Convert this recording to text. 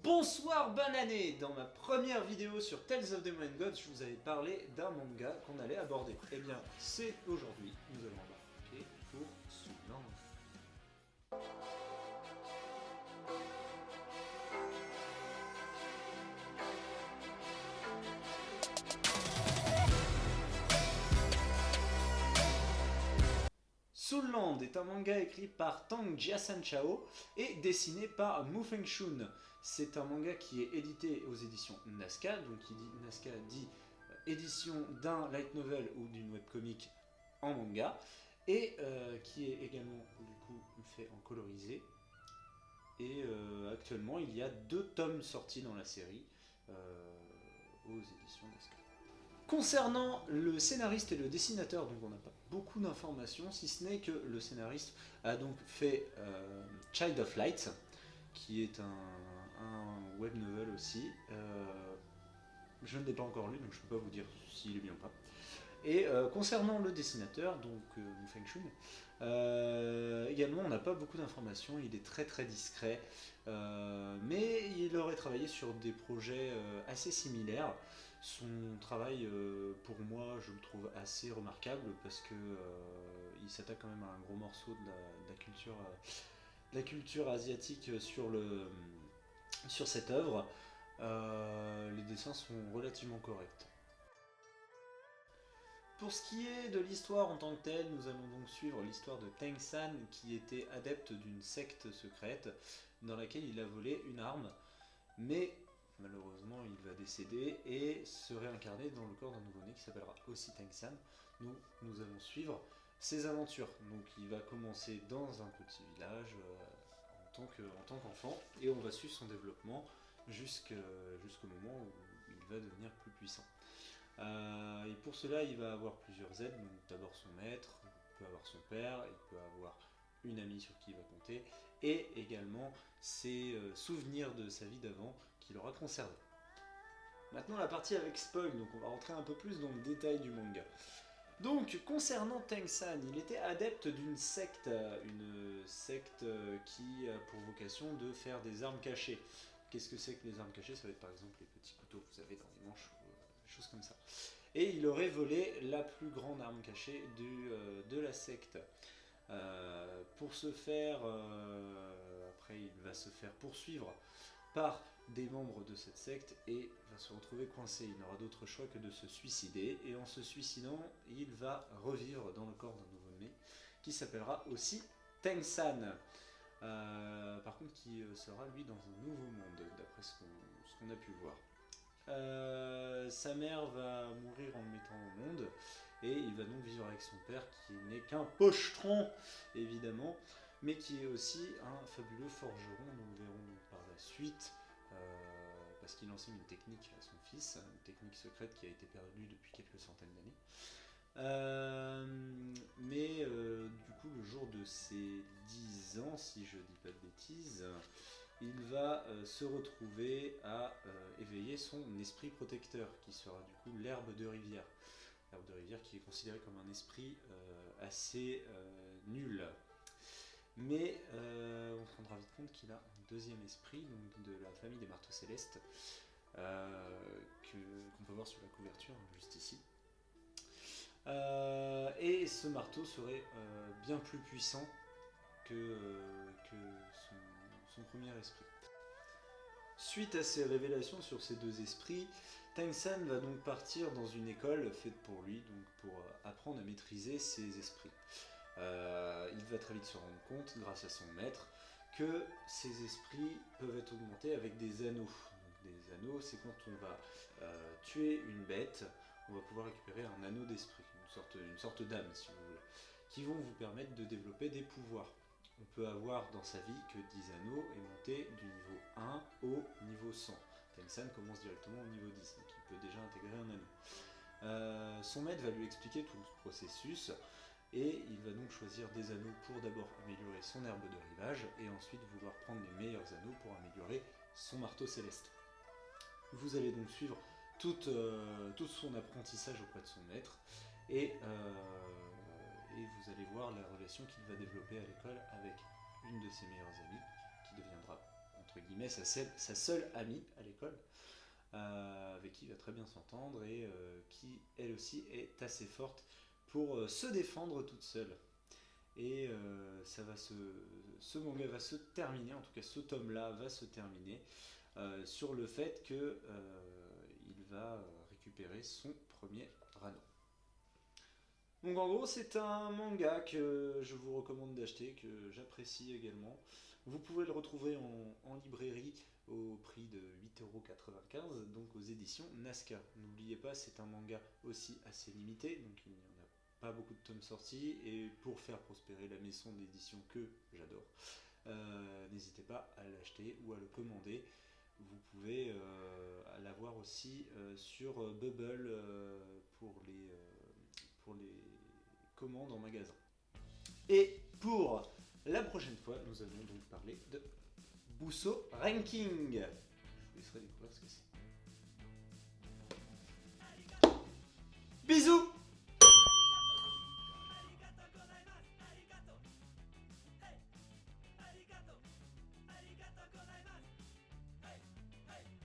Bonsoir, bonne année! Dans ma première vidéo sur Tales of Demon and Gods, je vous avais parlé d'un manga qu'on allait aborder. Eh bien, c'est aujourd'hui, nous allons embarquer pour Soulan. Soulland est un manga écrit par Tang Jiasan Chao et dessiné par Mu Fengshun. C'est un manga qui est édité aux éditions Nazca, donc qui dit Nazca dit édition d'un light novel ou d'une webcomic en manga, et qui est également du coup fait en colorisé. Et actuellement il y a 2 tomes sortis dans la série aux éditions Nazca. Concernant le scénariste et le dessinateur, donc on n'a pas beaucoup d'informations, si ce n'est que le scénariste a donc fait Child of Light, qui est un web novel aussi. Je ne l'ai pas encore lu, donc je ne peux pas vous dire s'il est bien ou pas. Et concernant le dessinateur, donc Mu Fengshun, également on n'a pas beaucoup d'informations, il est très très discret, mais il aurait travaillé sur des projets assez similaires. Son travail, pour moi, je le trouve assez remarquable parce que il s'attaque quand même à un gros morceau de la culture asiatique sur cette œuvre. Les dessins sont relativement corrects. Pour ce qui est de l'histoire en tant que telle, nous allons donc suivre l'histoire de Tang San qui était adepte d'une secte secrète dans laquelle il a volé une arme, mais malheureusement il va décéder et se réincarner dans le corps d'un nouveau-né qui s'appellera aussi Tang San. Nous allons suivre ses aventures. Donc il va commencer dans un petit village en tant qu'enfant et on va suivre son développement jusqu'au moment où il va devenir plus puissant. Et pour cela, il va avoir plusieurs aides. Donc d'abord son maître, il peut avoir son père, il peut avoir une amie sur qui il va compter, et également ses souvenirs de sa vie d'avant qu'il aura conservé. Maintenant la partie avec spoil, donc on va rentrer un peu plus dans le détail du manga. Donc concernant Tang San, il était adepte d'une secte, qui a pour vocation de faire des armes cachées. Qu'est-ce que c'est que les armes cachées? Ça va être par exemple les petits couteaux que vous avez dans les manches, des choses comme ça. Et il aurait volé la plus grande arme cachée de la secte. Pour ce faire, après il va se faire poursuivre par des membres de cette secte et va se retrouver coincé. Il n'aura d'autre choix que de se suicider, et en se suicidant, il va revivre dans le corps d'un nouveau-né qui s'appellera aussi Tang San. Par contre qui sera lui dans un nouveau monde, d'après ce qu'on a pu voir. Sa mère va mourir en le mettant au monde, et il va donc vivre avec son père qui n'est qu'un pochetron évidemment, mais qui est aussi un fabuleux forgeron, nous verrons par la suite, parce qu'il enseigne une technique à son fils, une technique secrète qui a été perdue depuis quelques centaines d'années. Du coup le jour de ses 10 ans, si je dis pas de bêtises, il va se retrouver à éveiller son esprit protecteur, qui sera du coup l'herbe de rivière. L'herbe de rivière qui est considérée comme un esprit assez nul. Mais on se rendra vite compte qu'il a un deuxième esprit, donc de la famille des marteaux célestes, qu'on peut voir sur la couverture, juste ici. Et ce marteau serait bien plus puissant que son premier esprit. Suite à ces révélations sur ces 2 esprits, Tang San va donc partir dans une école faite pour lui, donc pour apprendre à maîtriser ces esprits. Il va très vite se rendre compte, grâce à son maître, que ces esprits peuvent être augmentés avec des anneaux. Donc, des anneaux, c'est quand on va tuer une bête, on va pouvoir récupérer un anneau d'esprit, une sorte d'âme si vous voulez, qui vont vous permettre de développer des pouvoirs. On peut avoir dans sa vie que 10 anneaux et monter du niveau 1 au niveau 100. Tang San commence directement au niveau 10, donc il peut déjà intégrer un anneau. Son maître va lui expliquer tout ce processus, et il va donc choisir des anneaux pour d'abord améliorer son herbe de rivage, et ensuite vouloir prendre les meilleurs anneaux pour améliorer son marteau céleste. Vous allez donc suivre tout son apprentissage auprès de son maître, et vous allez voir la relation qu'il va développer à l'école avec une de ses meilleures amies, qui deviendra entre guillemets, sa seule amie à l'école, avec qui il va très bien s'entendre et qui, elle aussi, est assez forte pour se défendre toute seule. Et ce manga va se terminer, en tout cas ce tome-là va se terminer sur le fait que il va récupérer son premier anneau. Donc en gros c'est un manga que je vous recommande d'acheter, que j'apprécie également. Vous pouvez le retrouver en librairie au prix de 8,95 €, donc aux éditions Nazca. N'oubliez pas, c'est un manga aussi assez limité, donc il n'y en a pas beaucoup de tomes sortis, et pour faire prospérer la maison d'édition que j'adore, n'hésitez pas à l'acheter ou à le commander. Vous pouvez l'avoir aussi sur Bubble pour les commandes en magasin. Et pour la prochaine fois, nous allons donc parler de Buso Ranking. Je vous laisserai découvrir ce que c'est.